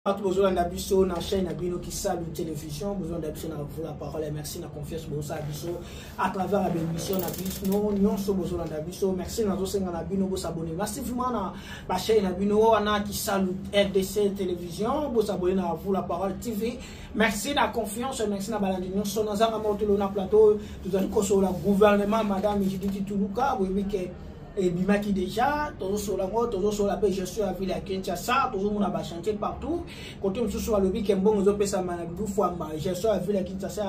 Besoin d'abisso na chaîne Abino qui salue télévision, besoin d'abisso na vous la parole et merci na confiance besoin d'abisso à travers la bénédiction d'abisso non so besoin d'abisso merci na zosenga na Abino vous s'abonner massivement na la chaîne Abino ana qui salue RDC télévision vous s'abonner na vous la parole TV merci na confiance merci na balandi non so na zanga motelo na plateau tout à l'heure la gouvernement madame Judith Tuluka oui que et Bimaki déjà, toujours sur la route, toujours sur la paix, je suis à Ville à Kinshasa, toujours on a des chantiers partout. Côté où sur le week-end, bon, on peut ça manabou fois, je suis à Ville à Kinshasa,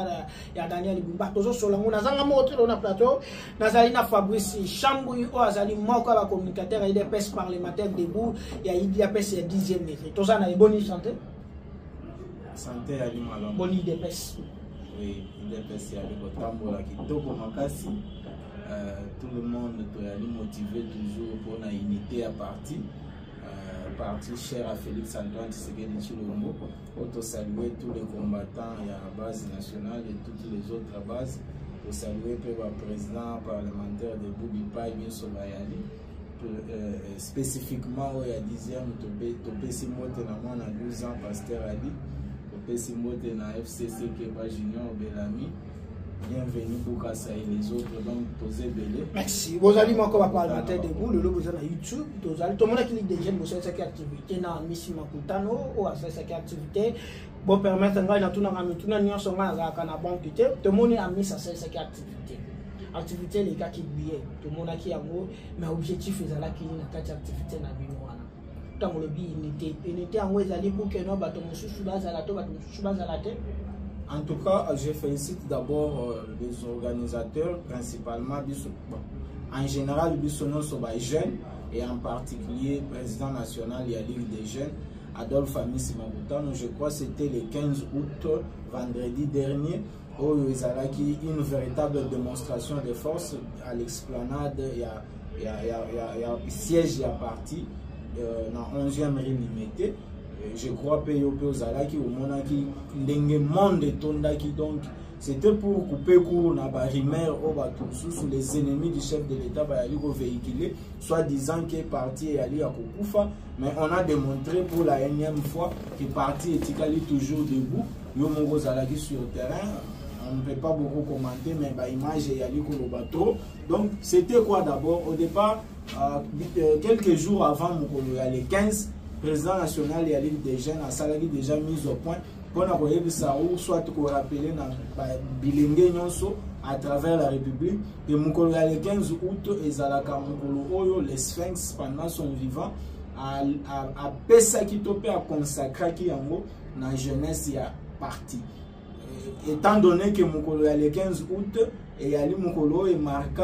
il y a Daniel Bumba, toujours sur la route, on a un mot sur le plateau, Nazalina Fabrice, Chamboui, Azali, Moko, la communicateur, il y a des pèses parlementaires debout, il y a des pèses 10e mètre. Tout ça, on a une bonne santé. Santé, Ali Malon. Bonne idée pèse. Oui, il y a des pèses, il y a des tambours qui toko makasi. Tout le monde est motivé toujours pour une unité à parti. Parti cher à Félix Antoine Tshisekedi Tshilombo. Pour saluer tous les combattants et à la base nationale et toutes les autres bases. Pour saluer le président parlementaire de Boubipa et Sobayali. Spécifiquement, il y a 10e, Topé Simote na 12 ans, Pasteur Ali. Topé Simote na FCC Keba Junior Belami. Bienvenue pour Kassa et les autres, donc posez belé. Merci. Vous allez encore parlementaire de vous, le logo sur YouTube. Tout le monde qui lit des jeunes, vous avez cette activité dans Missi Makutano ou à cette activité. Bon, permettre à tout le monde à banque. Tout le monde a mis cette activité. Activité, les gars qui brillent. Tout le monde qui a gros, mais l'objectif est là qui est une activité dans le Binoana. Tant que le bi unité en haut, ils allaient pour que nous battons sous base à la tête. En tout cas, je félicite d'abord les organisateurs, principalement, en général, ils sont jeunes, et en particulier le président national et la Ligue des jeunes, Adolphe Amissi Mabutano. Je crois que c'était le 15 août, vendredi dernier, où ils ont une véritable démonstration de force à l'explanade. Il y a siège à parti dans 11e limité. Je crois que Zalaki au Monaki monde Tondaki, donc c'était pour couper court na barimer au bateau sous les ennemis du chef de l'État véhiculé, soit disant que parti est allé à Kokufa, mais on a démontré pour la énième fois que parti est toujours debout. Yomongo Zalaki sur le terrain, on ne peut pas beaucoup commenter, mais l'image est allée au bateau. Donc c'était quoi d'abord? Au départ, quelques jours avant les 15. Président national et la Ligue des jeunes a salarié déjà mis au point pour nous soit rappeler bilingue à travers la République. Et le 15 août, les Sphinx pendant son vivant a pesa qui topé à consacrer qui en haut la jeunesse a parti. Étant donné que le 15 août et Ali Mukolo est marqué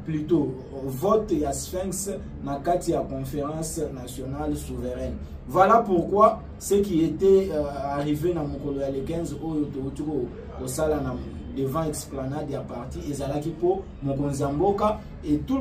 plutôt vote et à Sphinx dans la conférence nationale souveraine. Voilà pourquoi ce qui était arrivé dans Mukolo le 15 au salon devant Explanade et à parti et Zalaki pour Mokonzamboka et tout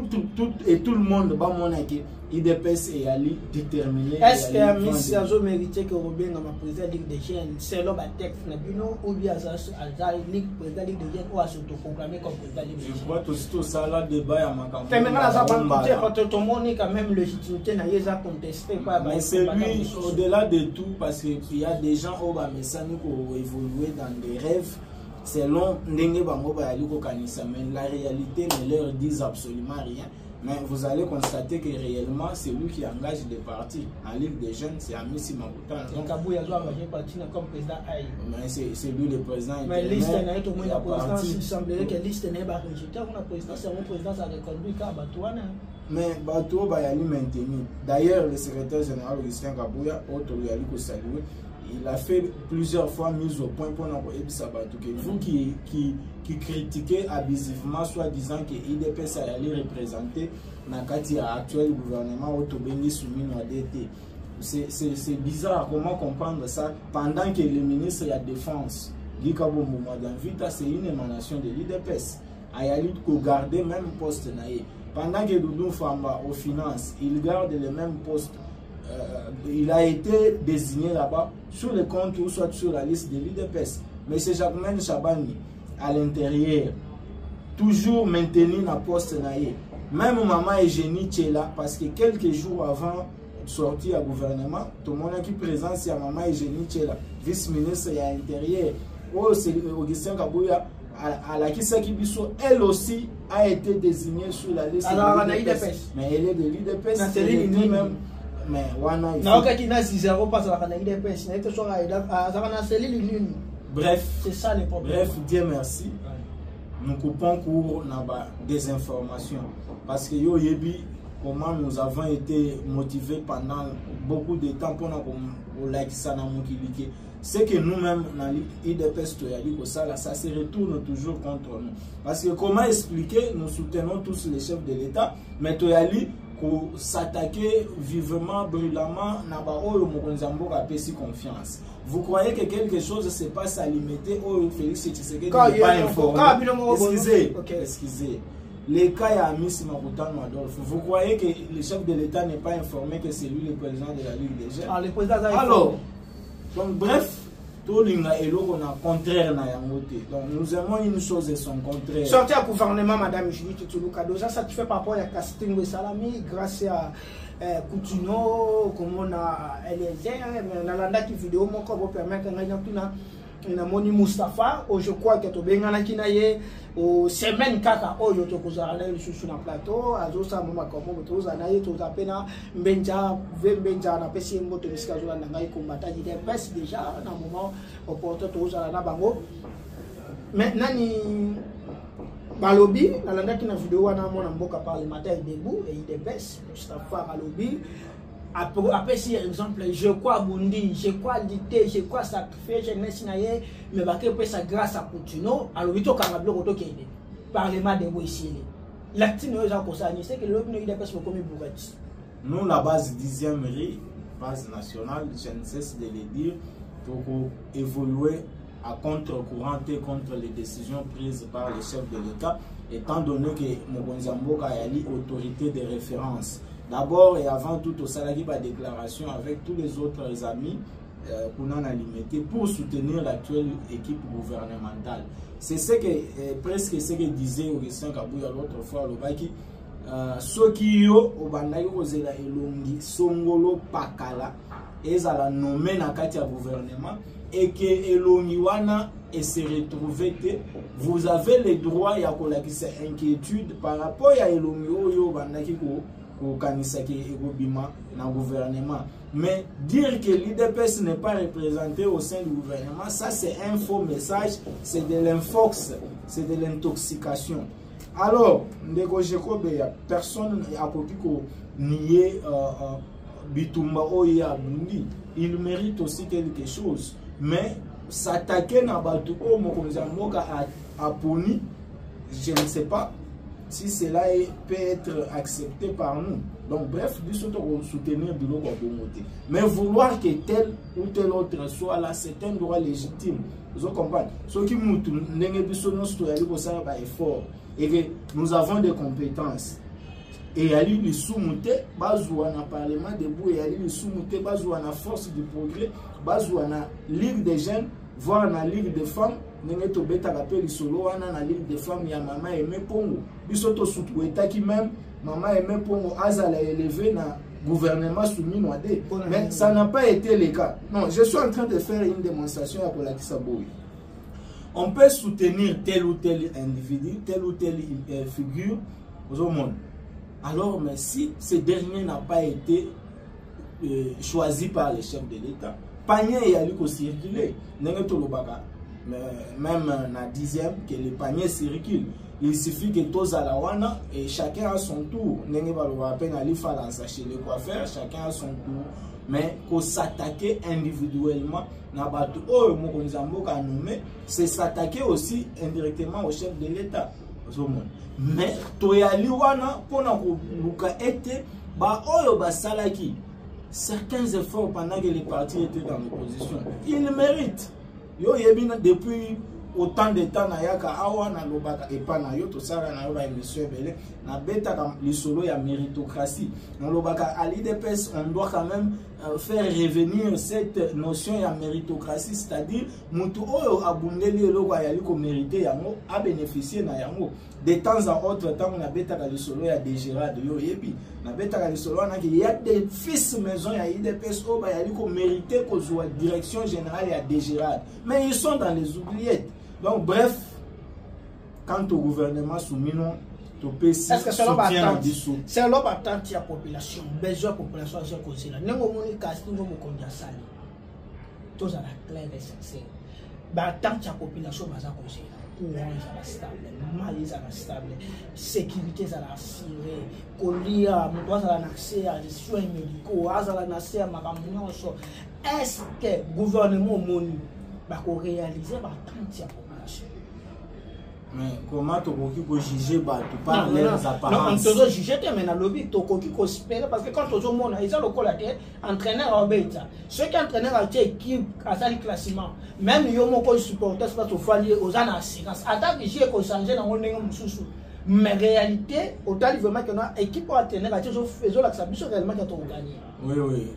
le monde va monaquer IDPS et Ali déterminé. Est-ce que Miss Azo mérité que Robin a président Ligue des jeunes c'est l'homme à texte Nabino ou bien à Ligue président Ligue des jeunes ou à s'autoproclamer comme président Ligue des jeunes? Je crois que tout ça là débat à ma campagne. Mais maintenant tout le monde quand même légitimité n'a pas contesté pas. Mais c'est lui au-delà de tout parce qu'il y a des gens au Bamessani qui ont évolué dans des rêves. Selon Ndenge Bango Bayaliko Kanissa, mais la réalité ne leur dit absolument rien. Mais vous allez constater que réellement, c'est lui qui engage des partis. En Ligue des jeunes, c'est Amissi Mabutano. Donc, Kabou Yazo a parti comme président Aïe. Mais c'est lui le président. Mais liste n'est tout le monde président. Il semblerait que liste n'est pas rejetée. On a président, c'est mon président, ça a reconduit qu'à Batouana. Mais Batou Bayali maintenu. D'ailleurs, le secrétaire général Augustin Kabouya, autre Yaliko salué, il a fait plusieurs fois mise au point pour nous que vous qui critiquez abusivement, soit disant que l'IDPS allait représenter l'actuel gouvernement Otobengi soumis à DT. C'est bizarre, comment comprendre ça pendant que le ministre de la Défense, Guy Kabombo Madamvita, c'est une émanation de l'IDPS. Il a garder même poste. Pendant que Doudou Famba aux finances, il garde le même poste. Il a été désigné là-bas sur le compte ou soit sur la liste de l'IDPS. Mais c'est Jacqueline Chabani à l'intérieur, toujours maintenu dans le poste. Même maman Eugénie Tchela, parce que quelques jours avant, sorti à gouvernement, tout le monde qui présente, c'est Maman Eugénie Tchela, vice-ministre et intérieur. Oh, c'est Augustin Kabouya, à la Kisakibiso, elle aussi a été désignée sur la liste. Alors, de l'IDPS. Mais elle est de l'IDPS. Même. Mais Wana, bref, c'est ça le problème. Bref, Dieu merci. Nous coupons court des informations. Parce que yo yebi, comment nous avons été motivés pendant beaucoup de temps pour nous like ça dans mon kilike. C'est que nous-mêmes, dans l'IDPS, ça se retourne toujours contre nous. Parce que comment expliquer, nous soutenons tous les chefs de l'État, mais Toyali, pour s'attaquer vivement, brûlamment, n'a si confiance. Vous croyez que quelque chose se passe à limiter, Félix Tshisekedi n'est pas informé. Excusez. Les cas à Miss Maroutano Adolphe, vous croyez que le chef de l'État n'est pas informé que c'est lui le président de la Ligue des Jeunes? Alors, donc bref, tout le monde est contraire. Donc nous aimons une chose et son contraire. Sortir au gouvernement, Madame Judith Toulouka, ça tu fais par rapport à Casting et Salami, grâce à Coutinho, comme on a Eliezer, dans la vidéo, mon corps vous permet na moni Mustafa, je crois que tu bengana kinaye au semaine kaka oyo to kozala sur na plateau azo sa mama comme to zanaye to tapena mbenja na pesi mboto misika zo na ngai combattre des pes déjà na moment opportun to zala na bango mais nani balobi na landaki na vidéo wana mona mboka parlementaire debout et des pes Mustafa balobi. Après, si exemple, je crois Bundi, je crois Dité, je crois sacrifier, je n'ai sinaye, mais après ça grâce à Coutinho, alors il faut qu'on a bloqué le Parlement de Boissy. L'acte nous a concerné, c'est que le peuple n'a pas se commis pour être. Nous, la base 10e riz, base nationale, je ne cesse de le dire, pour évoluer à contre-courant et contre les décisions prises par les chefs de l'État, étant donné que Mobonzamboka a l'autorité de référence. D'abord et avant tout, au salarié par déclaration avec tous les autres amis qu'on en a limité pour soutenir l'actuelle équipe gouvernementale. C'est ce que presque ce que disait Augustin Kabouya l'autre fois, le Baki. Ceux qui ont obanaï la elongi songolo pakala et à la nommer na katia gouvernement et que elongi wana et se retrouver vous avez le droit ya kolakisa inquiétude par rapport à elongi oyo banaki ko au Kanisaki et au Bima dans le gouvernement. Mais dire que l'IDPS n'est pas représenté au sein du gouvernement, ça c'est un faux message, c'est de l'infox, c'est de l'intoxication. Alors, personne n'a pu nier Bitumba Oya Bundi. Il mérite aussi quelque chose. Mais s'attaquer à Batuko Mokonzamboka à Poni, je ne sais pas si cela peut être accepté par nous. Donc bref, nous souhaitons soutenir de l'autre côté. Mais vouloir que tel ou tel autre soit là, c'est un droit légitime. Vous comprenez? Ceux qui nous effort et que nous avons des compétences. Et ali li soumouté, bazouana parlement debout, et ali li soumouté, bazouana force du progrès, bazouana ligue des jeunes, voire la ligue des femmes. Nenge to beta rappel solo wana na ligue des femmes ya Maman Aimé Pongo bisoto soutueta qui même Maman Aimé Pongo azala élevé na gouvernement soumis noadé, mais ça n'a pas été le cas. Non, je suis en train de faire une démonstration pour la Kisaboui. On peut soutenir tel ou tel individu, telle ou telle figure au monde. Alors, mais si ce dernier n'a pas été choisi par les chefs de l'État, panier y a lui circuler. Nenge to lobaka. Même na 10e que le panier circule. Il suffit que tous à la wana et chacun a son tour. Nenge balwa peine ali falansa chez les coiffeurs, chacun a son tour. Mais qu'on s'attaquer individuellement na batu oh Mokonzamboka a nommé, c'est s'attaquer aussi indirectement au chef de l'État. Mais toyali wana pona ko luka été ba oyo ba salaki certains efforts pendant que les partis étaient dans l'opposition. Ils méritent. Yo yebina depuis autant de temps na yaka awa na lobaka epa na yo to sala na yo ba émission belé na beta comme le solo ya méritocratie na lobaka à l'IDPS on doit quand même faire revenir cette notion de méritocratie, c'est-à-dire mutu oyo abundeli eloko ayali ko mériter yango a bénéficier na yango. De temps en autre temps on a betaka le solo ya Dégérade yo yebi na betaka le solo na il y a des fils maison ya IDPS o ba yali ko mériter ko zoa direction générale ya Dégérade, mais ils sont dans les oubliettes. Donc bref, quant au gouvernement soumis non. Est-ce que c'est l'homme attente? C'est l'homme attente de la population. Besoin de la population à ce côté-là. Nous avons un casting de mon sali. Tout ça est clair et sincère. L'attente de la population à ce côté-là. Courant est stable, mal est stable, sécurité est assurée, colia, nous avons accès à des soins médicaux, à accès à ma campagne. Est-ce que le gouvernement va réaliser l'attente de la population? Mais comment tu peux juger par leurs apparences? Non, on peut juger, mais dans le lobby, tu peux espérer parce que quand tu as mon ils ont le col à terre, entraîneur en bête. Ceux qui entraîneur à terre qui a ça le classement, même ils ont mon supporter, c'est pas tout fallier aux assurances. Attends que j'ai changé dans mon sous. Mais réalité, autant vraiment que notre équipe pour entraîneur à terre, faisons l'action réellement que tu as gagné. Oui,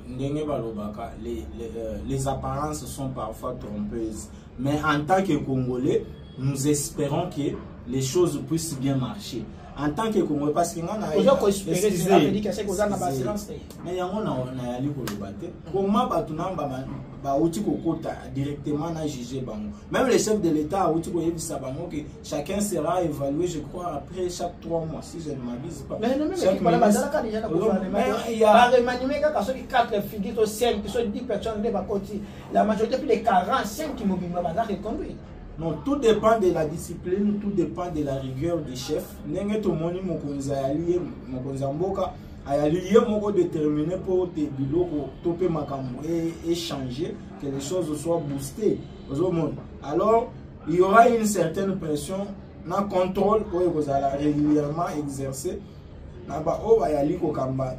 les apparences sont parfois trompeuses. Mais en tant que Congolais, nous espérons que les choses puissent bien marcher. En tant que Congolais, parce que nous avons mais il y a directement jugé. Même les chefs de l'État, chacun sera évalué, je crois, après chaque 3 mois, si je ne m'abuse pas. Mais il y a la majorité des 45 qui mobilisent reconduit. Non, tout dépend de la discipline, tout dépend de la rigueur du chef. Nenge to moni mokonza ali mokonza mboka ayali ye moko déterminé pour te biloko topé makambo et changer que les choses soient boostées. Alors, il y aura une certaine pression, na contrôle où vous allez régulièrement exercer. Na ba o ayali ko kamba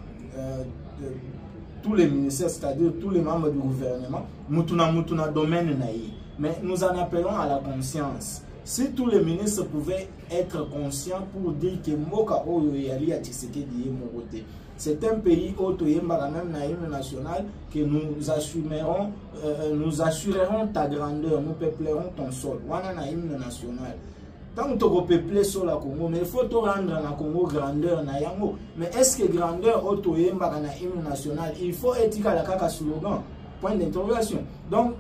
tous les ministères, c'est-à-dire tous les membres du gouvernement, mutuna domaine naïe. Mais nous en appelons à la conscience. Si tous les ministres pouvaient être conscients pour dire que Moka Oyo Yali a Tshisekedi Mokote, c'est un pays autoyemba même na hymne national que nous assurerons ta grandeur, nous peuplerons ton sol. Wana na hymne national. Tant que tu peupler sur la Congo, mais il faut te rendre na Congo grandeur na yango. Mais est-ce que grandeur autoyemba na hymne national, il faut être à la kaka slogan? Point d'interrogation. Donc,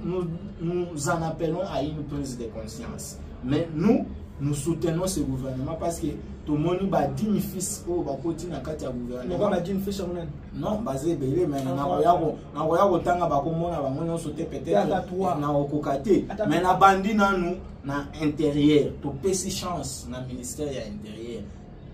nous en appelons à une prise de conscience. Mais nous soutenons ce gouvernement parce que tout le monde va dignifier ce gouvernement. Non, basé belé, mais mais na bandi nous na intérieur, to pesi chance na ministère ya intérieur.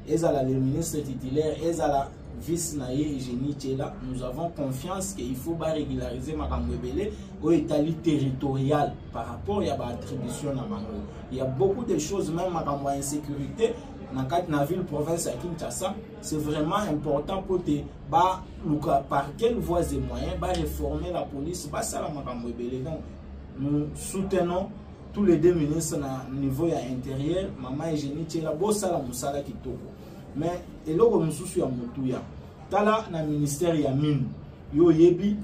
Ezala le ministre titulaire, ezala vice naïe génie là, nous avons confiance qu'il faut régulariser ma cambébélé au état territorial par rapport à l'attribution à Mango. Il y a beaucoup de choses, même ma insécurité dans la ville province à Kinshasa, c'est vraiment important pour te par quelles voies et moyens réformer la police, ça la ma cambébélé. Donc nous soutenons tous les deux ministres à niveau intérieur, maman et génie là, bon ça la musala qui toko. Mais et là comme souci à Moutouya tala na ministère ya mine yo yebi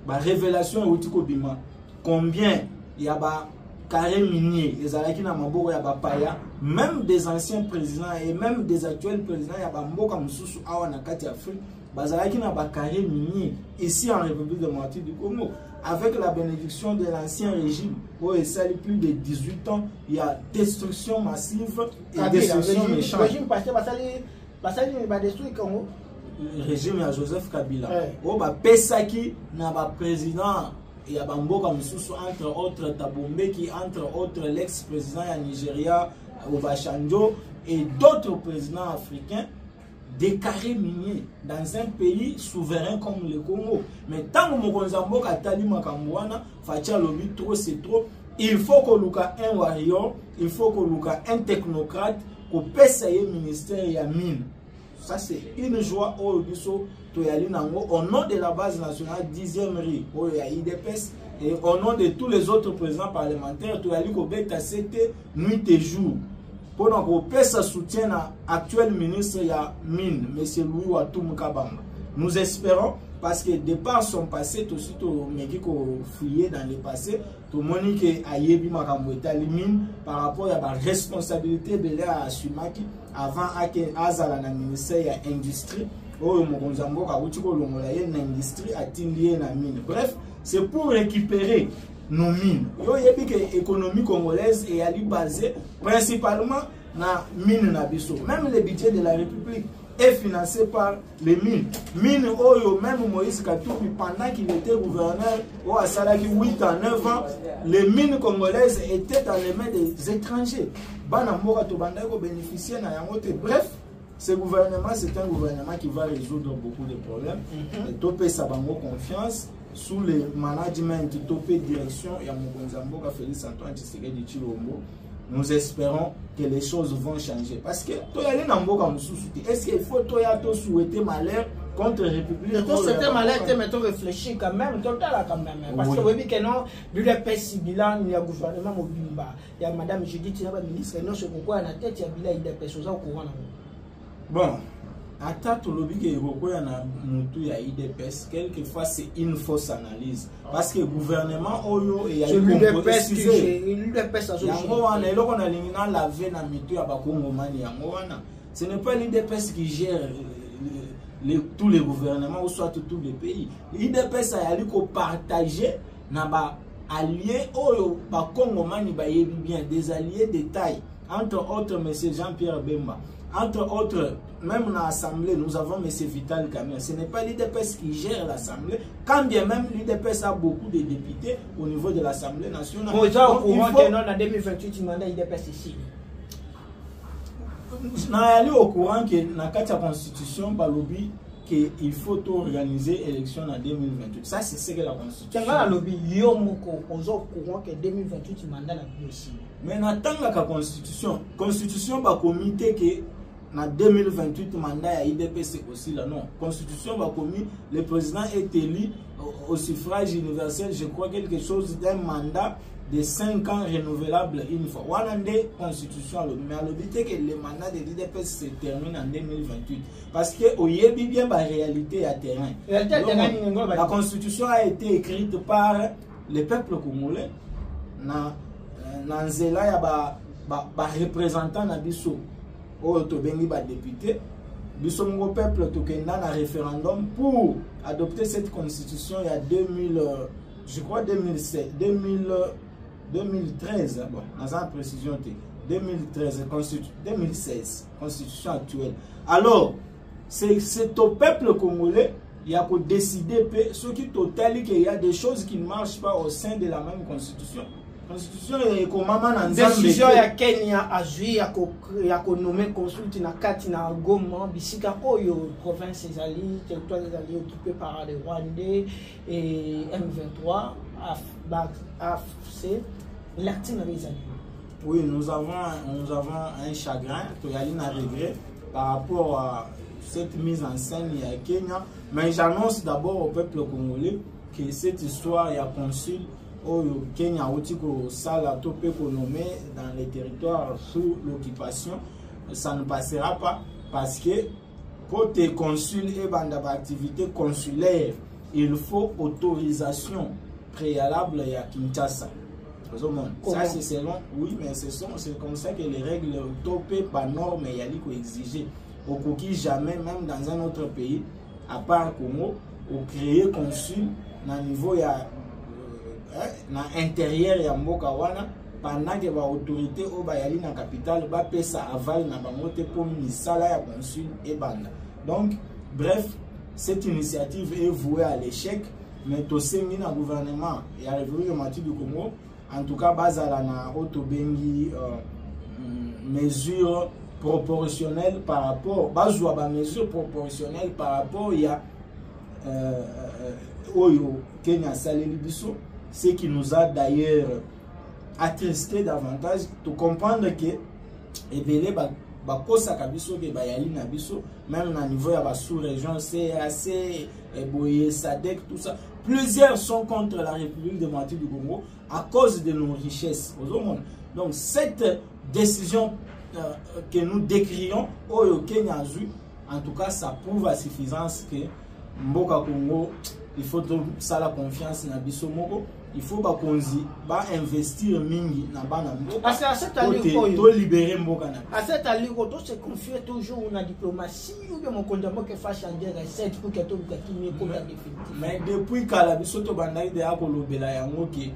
ba révélation outiko bima combien ya ba carré minier ezalaki na maboko ya ba paya, même des anciens présidents et même des actuels présidents ya ba mboka mususu awa na kati Afrique bazalaki na ba carré minier ici en République démocratique du Congo. Avec la bénédiction de l'ancien régime, où il s'est plus de 18 ans, il y a destruction massive et destruction méchante. Le régime le régime de Joseph Kabila. Où Pesaki n'a pas président, il y a Bamboka Moussou, entre autres Tabombe, qui entre autres l'ex-président du Nigeria, Obasanjo, et d'autres présidents africains. Des carrés miniers dans un pays souverain comme le Congo. Mais tant que Mokonzambo Katali Makambouana, Fatia Lobi, trop c'est trop, il faut que Luka un warrior, il faut que Luka un technocrate, qu'on puisse payer ministère et mine. Ça c'est une joie au Bisso, au nom de la base nationale 10e RI, au IDPS, et au nom de tous les autres présidents parlementaires, Toyali Kobeka, c'était nuit et jour. Pour nous soutien à l'actuel ministre ya Mine, M. Louis Watum Kabamba. Nous espérons parce que de par son passé, tout suite au mec qu'on fouillé dans le passé, tout le monde qui a yebi makamboita limine par rapport à la responsabilité de l'air à assumer avant à la ministère de l'industrie. Bref, c'est pour récupérer nos mines. L'économie congolaise est basée principalement na mine na biso. Même le budget de la République est financé par les mines. Mine oyo, même Moïse Katumbi, pendant qu'il était gouverneur, au Assalaki 8 ans, 9 ans, les mines congolaises étaient dans les mains des étrangers. Banamora Tobandako bénéficiait na yangote. Bref, ce gouvernement, c'est un gouvernement qui va résoudre beaucoup de problèmes. Et Topé Sabango confiance sous le management de Topé direction et à Mokonzambo, Félix Antoine Tshisekedi Tshilombo. Nous espérons que les choses vont changer. Parce que est-ce qu'il faut souhaiter malheur contre la République? C'était malheur, mais tu réfléchis quand même, total quand même. Parce que oui, que non, l'UDPS bilan, il y a le gouvernement Mobimba, il y a Madame Judith, il y a le ministre, non, c'est pourquoi la tête, il y a bilan IDPS au courant. Bon, à tout le monde qui est IDPS, quelquefois c'est une fausse analyse. Parce que le gouvernement Oyo et l'UDPS ce n'est pas l'IDPS qui gère tous les gouvernements ou soit tous les pays. L'IDPS a partagé alliés Oyo Bakongomani bien des alliés de taille. Entre autres, M. Jean-Pierre Bemba. Entre autres, même dans l'Assemblée, nous avons M. Vital Kamerhe. Ce n'est pas l'IDPS qui gère l'Assemblée. Quand bien même l'IDPS a beaucoup de députés au niveau de l'Assemblée nationale. Vous êtes au courant que non, en 2028, il mandat l'IDPS ici. Nous sommes au courant que dans la Constitution, qu'il faut organiser l'élection en 2028. Ça, c'est ce que la Constitution. Quand lobby, il y a au courant que 2028, il mandat ici. Mais dans la Constitution, va comité que en 2028 mandat à IDPS aussi là non. Constitution va commis le président est élu au suffrage universel, je crois quelque chose d'un mandat de 5 ans renouvelable une fois. Voilà des constitutions mais à l'objet que le mandat de l'IDPS se termine en 2028 parce que au yebi bien la réalité à terrain. La constitution a été écrite par le peuple congolais na nzela ya ba représentant na biso o to bengi ba député biso ngo peuple to kenda na référendum pour adopter cette constitution il y a 2000 je crois 2013 bon dans la précision 2013 2016 constitution actuelle. Alors c'est au peuple congolais il y a qu'à décider ce qui total qu'il y a des choses qui ne marchent pas au sein de la même constitution. Constitution est comme maman décision ya Kenya a joué ya ko nommer consulte na kati na Goma bisika oyo province ezali territoire ezali occupé par les Rwandais et M23 AFC l'acting avec ezali. Oui, nous avons un chagrin, il y a un regret par rapport à cette mise en scène à Kenya, mais j'annonce d'abord au peuple congolais que cette histoire y a consul au Kenya otiko sala topé nommé dans les territoires sous l'occupation, ça ne passera pas parce que pour tes consuls et bandes d'activités consulaires, il faut autorisation préalable à Kinshasa. Ça c'est selon, oui, mais c'est comme ça que les règles topé par norme et yali ko exiger. Au coquille jamais, même dans un autre pays, à part Congo, au créer consul dans niveau ya na intérieur ya mboka wana pendant que ba autorité au bayali na capitale ba pesa aval na bangote pour misala ya consul et banda. Donc bref, cette initiative est vouée à l'échec, mais to sengi na gouvernement et à la République démocratique du Congo en tout cas bazala na otobengi mesures proportionnelles par rapport bazwa ba mesures proportionnelles par rapport ya oyo Kenya saleli biso. Ce qui nous a d'ailleurs attristé davantage de comprendre que ebele bakosa kabiso ke bayali na biso même na niveau ya sous-région CAC Boye SADC tout ça, plusieurs sont contre la République démocratique du Congo à cause de nos richesses. Donc cette décision que nous décrions au Kenya, en tout cas ça prouve à suffisance que mboka Congo il faut ça la confiance na biso moko il faut ba konzi ba investir mingi na bana mboka parce que à cette allure to libérer mboka na à cette allure to se confier toujours na diplomatie ou bien mon condamnement que fa changer recette pour que to bikimi comme la définitive mais depuis kala biso to bandai de akolobela yango ki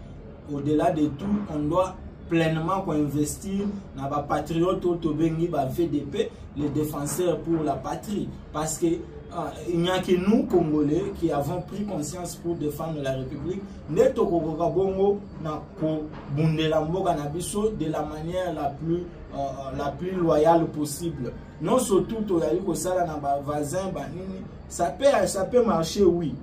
au-delà de tout on doit pleinement investir dans les patriotes autobengi ba VDP les défenseurs pour la patrie parce que il n'y a que nous Congolais qui avons pris conscience pour défendre la République neto kokoka bongo na ko bundela mboka na biso de la manière la plus loyale possible non surtout to yali ko sala na ba voisins ba nini ça peut marcher oui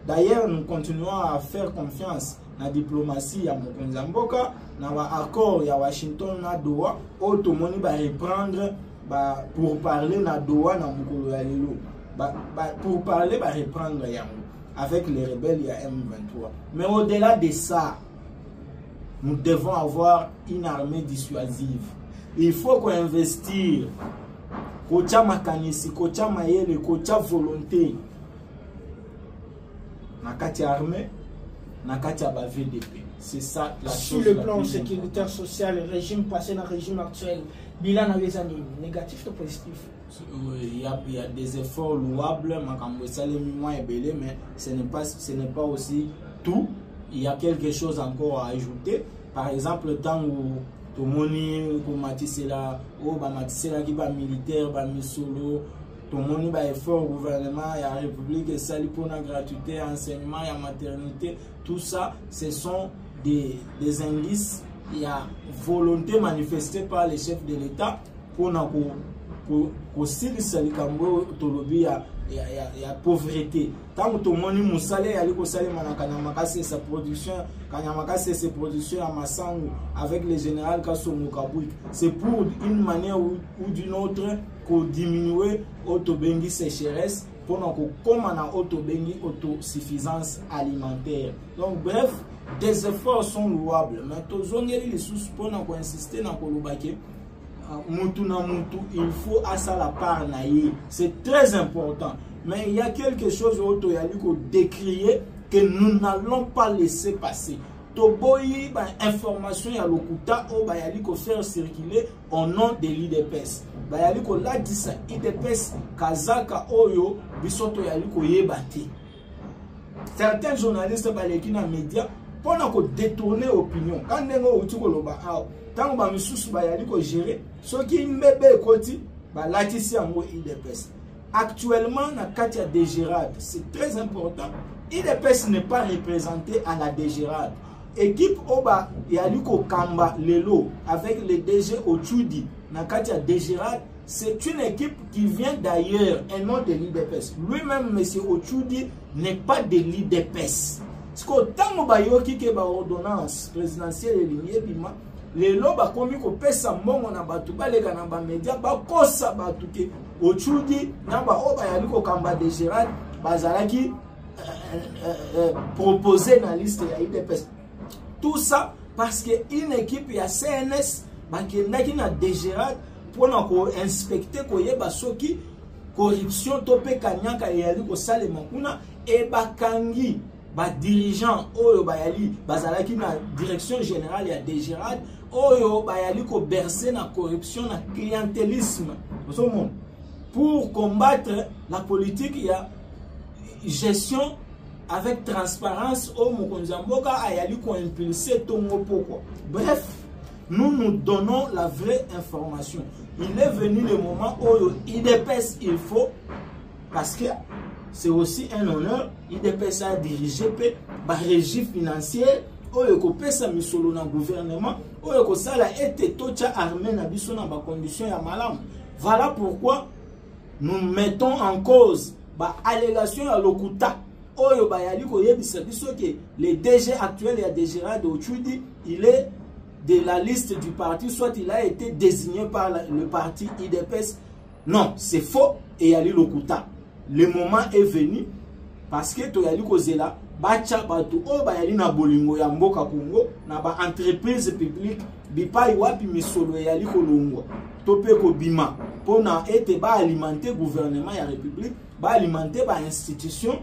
d'ailleurs nous continuons à faire confiance na diplomatie ya mokonzi mboka na ba accord ya Washington na Doha automoni ba reprendre ba pour parler na Doha na mukolo ya lelo pour parler ba reprendre yango avec les rebelles ya M23 mais au-delà de ça nous devons avoir une armée dissuasive il faut qu'on investir kocha makanisi kocha mayele kocha volonté na kati armée na kati ya ba VDP c'est ça la sur le plan sécuritaire social le régime passé dans le régime actuel bilan na les années négatif ou positif il y a des efforts louables mais ce n'est pas aussi tout il y a quelque chose encore à ajouter par exemple le temps où tomoni ko matisela o ba matisela ki ba militaire ba misolo tomoni ba effort gouvernement ya république et sali pour la gratuité enseignement ya maternité tout ça ce sont des indices il y a volonté manifestée par les chefs de l'État pour na ko silisa likambo tolobi ya pauvreté tant que moni musale ali ko sale manaka na makase sa production kanya makase ses productions à Massangu avec le général Kasongo Kabwik c'est pour une manière ou d'une autre ko diminuer autobengi sécheresse pour na ko koma na autobengi autosuffisance alimentaire donc bref des efforts sont louables mais tozongeli les sous pour na ko insister na ko lobake mutu na mutu il faut à ça la part naïe c'est très important mais il y a quelque chose auto yali ko décrier que nous n'allons pas laisser passer toboyi ba information ya lokuta o ba yali ko faire circuler au nom de l'IDPS ba yali ko la disa IDPS kazaka oyo bisoto yali ko yebate certains journalistes ba leki na média pour na ko détourner opinion quand nengo uti ko loba tant ba misusu ba yali ko gérer ce qui mbebe koti ba latisi yango IDPS actuellement na katia DGRAD c'est très important IDPS n'est pas représenté à la DGRAD équipe oba yali ko kamba lelo avec le DG Ochudi na katia DGRAD c'est une équipe qui vient d'ailleurs et non de l'IDPS lui-même monsieur Ochudi n'est pas de l'IDPS parce que tant ba yoki ke ba ordonnance présidentielle lignée bima lelo ba komi ko pesa mbongo na batu balega na ba media ba kosa batu ke Ochudi na ba oba yali ko kamba de Gérard bazalaki proposer na liste ya IDPS tout ça parce que une équipe ya CNS ba kendaki na DGRAD pour na ko inspecter ko yeba soki corruption to pe kanyaka yali ko salema kuna e bakangi ba dirigeant oyo bayali bazalaki na direction générale ya DGRAD oyo bayali ko bercer na corruption na clientélisme pour combattre la politique ya gestion avec transparence au mokonzi mboka ayali ko impulser tongo poko bref nous nous donnons la vraie information il est venu le moment où IDPS il faut parce que c'est aussi un honneur IDPS a dirigé par régie financière oyo ko pesa misolo na gouvernement oyo ko sala ete tocha armée na biso na ba condition ya malamu voilà pourquoi nous mettons en cause ba allégation ya lokuta oyo ba yali ko yebisa biso ke le DG actuel ya DGRAD Ochudi il est de la liste du parti soit il a été désigné par le parti IDPS non c'est faux et yali lokuta le moment est venu parce que to yali ko zela bacha batu o ba yali na bolingo ya mboka Congo na ba entreprise publique bipai wapi misolo yali ko longwa to pe ko bima pona ete ba alimenter gouvernement ya république va alimenter ba institution,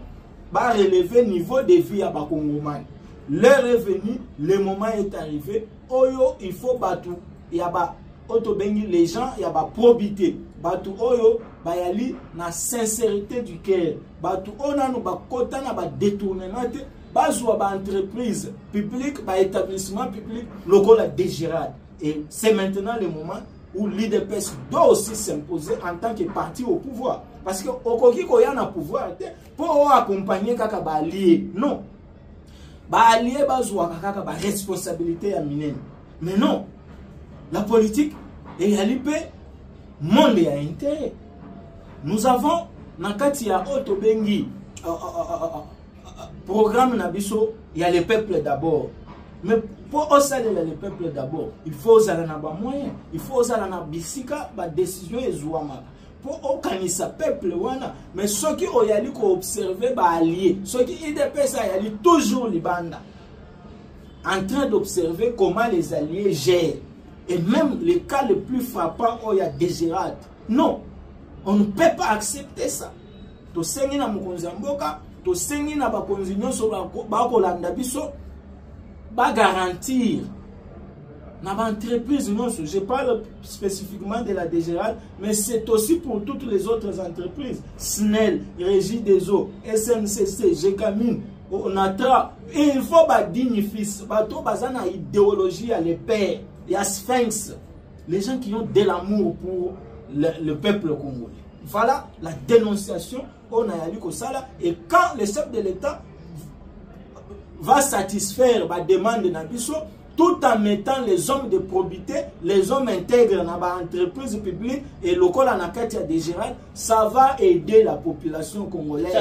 va relever niveau de vie à ba Congomani. L'heure est venue, le moment est arrivé. Oyo, il faut battre. Il y a ba les gens, il y a ba probité. Battu oyo, ba yali na sincérité du cœur. Battu ona no ba kota na ba détournement te. Bazwa ba entreprise publique, ba établissement public, local la dégirade. Et c'est maintenant le moment où l'IDPS doit aussi s'imposer en tant que parti au pouvoir. Parce que okoki ko yana pouvoir pour accompagner kaka ba allié. Non. Ba allié bazwa kaka ba responsabilité ya minene. Mais non. La politique est à l'IP monde et à intérêt. Nous avons nakati ya Otobengi programme nabiso, il y a le peuple d'abord. Mais pour osaler le peuple d'abord, il faut osaler na ba moyen, il faut osaler na bisika ba décision ezouama. Pour organiser peuple wana, mais ceux qui ont yali ko observer ba alliés, ceux qui IDPS a yali toujours libanda en train d'observer comment les alliés gèrent. Et même les cas les plus frappants où il y a désirade. Non, on ne peut pas accepter ça. To sengi na mukonzi mboka, to sengi na bakonzi nyonso ba kolanda biso ba garantir na ba entreprise nyonso. Je parle spécifiquement de la désirade, mais c'est aussi pour toutes les autres entreprises. SNEL, Régie des eaux, SNCC, GECAMINE, ONATRA. Et il faut ba dignifier, bato bazana idéologie à les pères. Il y a Sphinx, les gens qui ont de l'amour pour le peuple congolais. Voilà la dénonciation on a eu ça. Et quand le chef de l'État va satisfaire la demande de Nabiso, tout en mettant les hommes de probité, les hommes intègres dans l'entreprise publique et local en Akatia de Gérald, ça va aider la population congolaise.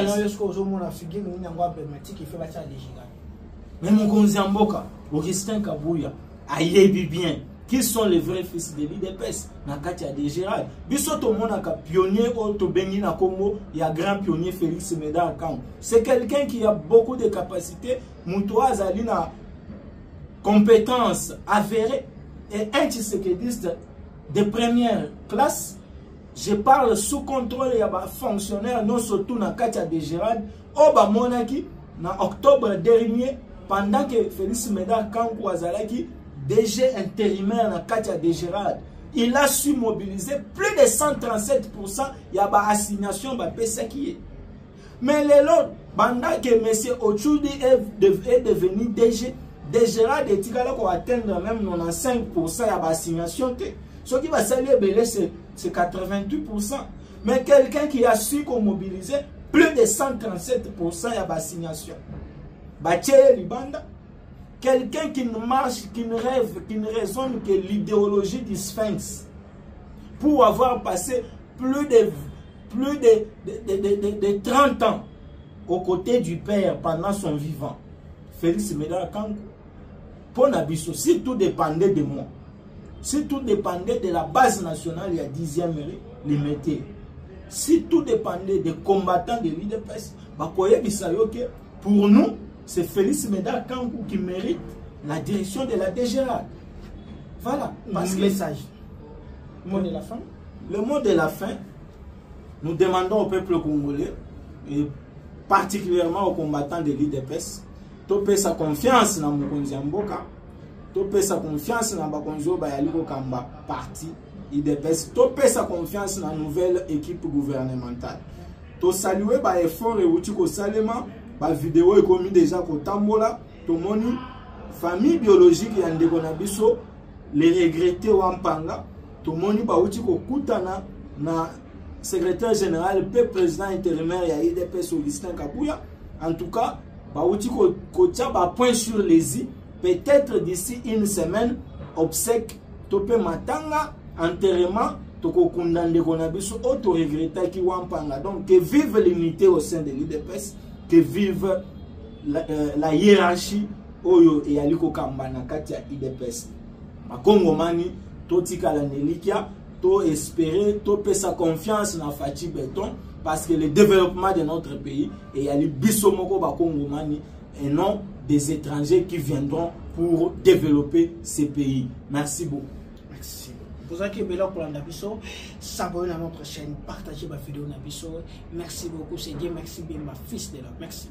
Mais mon Gonziamboka, Augustin Kabouya, aïe bien, qui sont les vrais fils de l'IDPS, Nakatia de Gérald. Bisoto monaka pionnier Otto Bengi na Congo, il y a grand pionnier Félix Médard Kamp. C'est quelqu'un qui a beaucoup de capacités, Moutoua Zalina, compétences avérées, et un tisséquediste de première classe. Je parle sous contrôle, il y a des fonctionnaires, non surtout Nakatia de Gérald, Oba Monaki, en octobre dernier, pendant que Félix Médard Kamp Ouazalaki, DG intérimaire dans Katia de Gérald, il a su mobiliser plus de 137%. Il y a une assignation de PSAKI. Mais les autres, pendant que M. Ochoudi est devenu DG, de Gérald et Tigala pour atteindre même 95%, il y a une assignation. Ce qui va saluer c'est 88%. Mais quelqu'un qui a su mobiliser plus de 137%, il y a une assignation. Baché Libanda. Quelqu'un qui ne marche, qui ne rêve, qui ne raisonne que l'idéologie du Sphinx. Pour avoir passé plus de 30 ans aux côtés du père pendant son vivant. Félix Médard Kamp, pour Nabiso, si tout dépendait de moi, si tout dépendait de la base nationale, il y a 10e limité. Si tout dépendait des combattants de l'IDPS, pour nous, c'est Félix Médard Kamp qui mérite la direction de la DGRA. Voilà. Parce que message. Le mot de la fin. Le mot de la fin, nous demandons au peuple congolais, et particulièrement aux combattants de l'IDPS, de payer sa confiance dans Mokonzi Mboka, de payer sa confiance dans Bakonzo Bayaliko Kamba, parti IDPS, de payer sa confiance dans la nouvelle équipe gouvernementale. De saluer l'effort et l'outil Salema. La vidéo est commise déjà au Tambola, tout le monde, famille biologique et Andegonabiso, les regrettés Wampanga, tout le monde, Koutana, na secrétaire général, le président intérimaire et IDPS Augustin Kabouya. En tout cas, Kotia point sur les i, peut-être d'ici une semaine, obsèque, Topé Matanga, enterrement, Toko Kundande Gonabiso, auto-regretté qui Wampanga. Donc, que vive l'unité au sein de l'IDPS. Que vive la hiérarchie Oyo et Aliko Kamba na Katia IDPS. Ma Congomani, to tika la nelikia, to espérer, to pe sa confiance na Fati Béton, parce que le développement de notre pays et Yali Bissomoko ba Congomani et non des étrangers qui viendront pour développer ces pays. Merci beaucoup. Merci. Vous avez bien pour l'Andabiso, s'abonner à notre chaîne, partagez ma vidéo Nabiso. Merci beaucoup, c'est Dieu, merci bien ma fils de là. Merci.